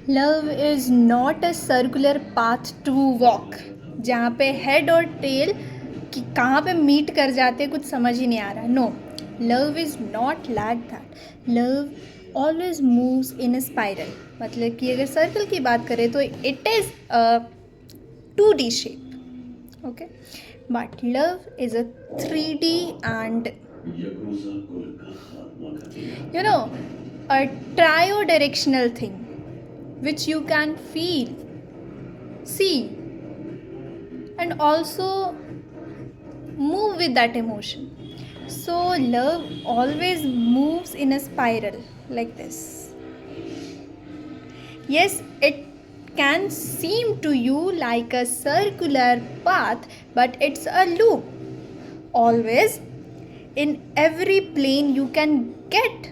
Love is not a circular path to walk, जहाँ पे head और टेल कि कहाँ पे मीट कर जाते कुछ समझ ही नहीं आ रहा. No, love is not like that. Love always moves in a spiral. मतलब कि अगर सर्कल की बात करें तो इट इज़ 2D शेप. Okay, but love is a 3D and you know a trio-directional thing which you can feel, see, and also move with that emotion. So love always moves in a spiral like this. Yes, it can seem to you like a circular path, but it's a loop. Always, in every plane, you can get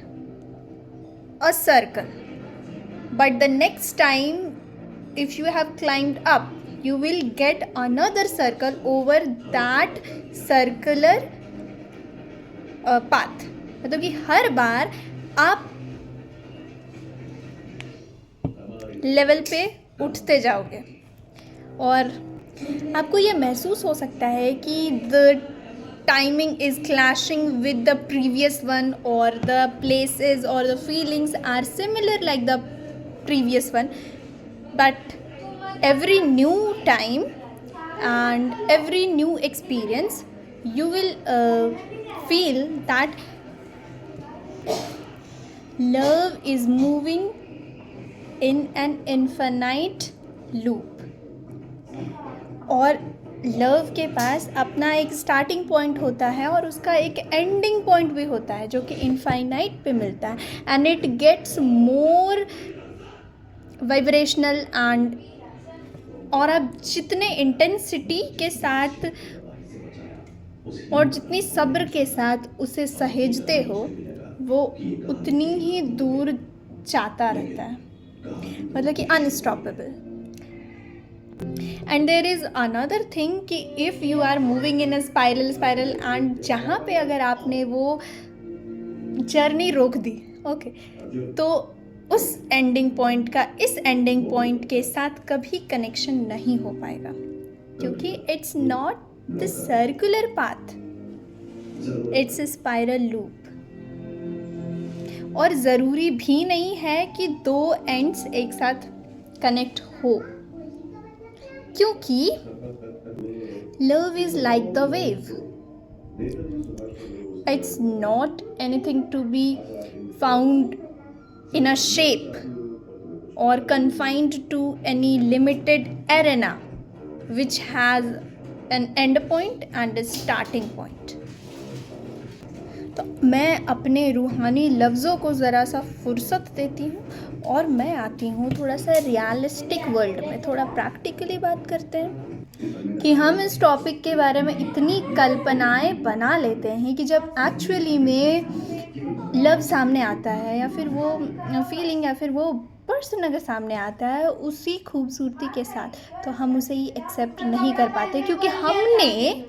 a circle, but the next time, if you have climbed up, you will get another circle over that circular path. मतलब कि हर बार आप level पे उठते जाओगे और आपको ये महसूस हो सकता है कि the timing is clashing with the previous one, or the places or the feelings are similar like the previous one. But every new time and every new experience, you will feel that love is moving in an infinite loop. और love के पास अपना एक starting point होता है और उसका एक ending point भी होता है जो कि इनफाइनाइट पे मिलता है. And it gets more vibrational and, और आप जितने इंटेंसिटी के साथ और जितनी सब्र के साथ उसे सहेजते हो, वो उतनी ही दूर जाता रहता है. मतलब कि unstoppable. And there is another thing कि if you are moving in a spiral and जहाँ पे अगर आपने वो जर्नी रोक दी, ओके, तो उस एंडिंग पॉइंट का इस एंडिंग पॉइंट के साथ कभी कनेक्शन नहीं हो पाएगा, क्योंकि it's not the circular path, it's a spiral loop. और ज़रूरी भी नहीं है कि दो एंड्स एक साथ कनेक्ट हो, क्योंकि love is like the wave. It's not anything to be found in a shape or confined to any limited arena which has an end point and a starting point. तो मैं अपने रूहानी लफ्ज़ों को ज़रा सा फुर्सत देती हूँ और मैं आती हूँ थोड़ा सा रियलिस्टिक वर्ल्ड में. थोड़ा प्रैक्टिकली बात करते हैं कि हम इस टॉपिक के बारे में इतनी कल्पनाएं बना लेते हैं कि जब एक्चुअली में लव सामने आता है या फिर वो फीलिंग या फिर वो पर्सन अगर सामने आता है उसी खूबसूरती के साथ, तो हम उसे ही एक्सेप्ट नहीं कर पाते, क्योंकि हमने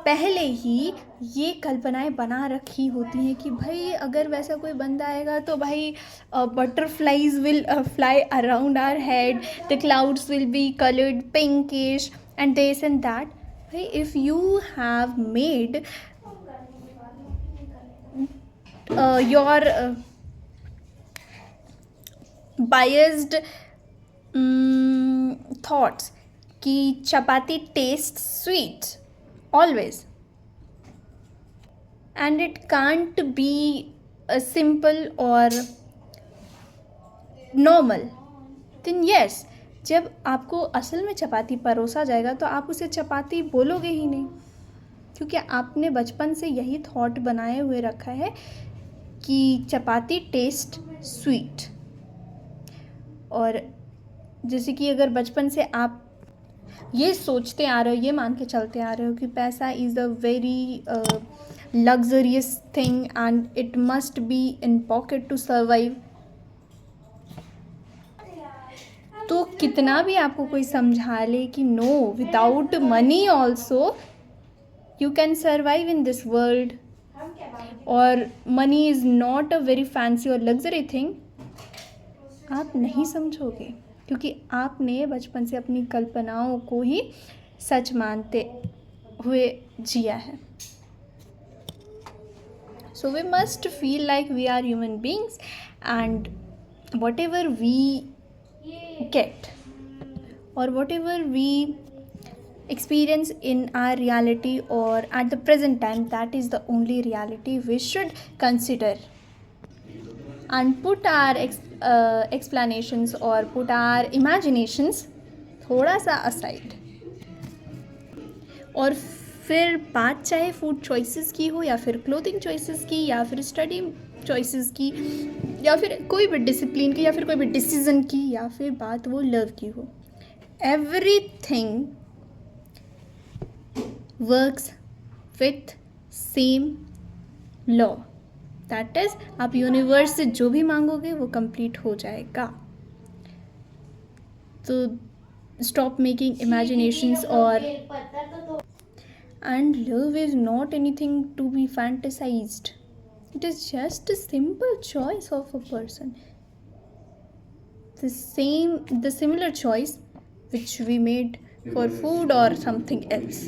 पहले ही ये कल्पनाएं बना रखी होती हैं कि भाई अगर वैसा कोई बंदा आएगा तो भाई butterflies will fly around our head, the clouds will be coloured pinkish and this and that. भाई if you have made your biased thoughts कि chapati taste sweet always, and it can't be a simple or normal, then yes, जब आपको असल में चपाती परोसा जाएगा तो आप उसे चपाती बोलोगे ही नहीं, क्योंकि आपने बचपन से यही थॉट बनाए हुए रखा है कि चपाती टेस्ट स्वीट. और जैसे कि अगर बचपन से आप ये सोचते आ रहे हो, ये मान के चलते आ रहे हो कि पैसा is a very luxurious thing and it must be in pocket to survive, तो कितना भी आपको कोई समझा ले कि no, without money also you can survive in this world, और money is not a very fancy और लग्जरी थिंग, आप नहीं समझोगे, क्योंकि आपने बचपन से अपनी कल्पनाओं को ही सच मानते हुए जिया है. So we must feel like we are human beings, and whatever we get or whatever we experience in our reality or at the present time, that is the only reality we should consider, and put our explanations or put our imaginations थोड़ा सा aside. और फिर बात चाहे food choices की हो, या फिर क्लोथिंग चॉइसेस की, या फिर स्टडी चॉइसेस की, या फिर कोई भी डिसिप्लिन की, या फिर कोई भी डिसीजन की, या फिर बात वो लव की हो, everything works with same law. That is, आप यूनिवर्स से जो भी मांगोगे वो कंप्लीट हो जाएगा. तो स्टॉप मेकिंग इमेजिनेशंस. और and love is not anything to be fantasized. It is just a simple choice of a person, the similar choice which we made for food or something else.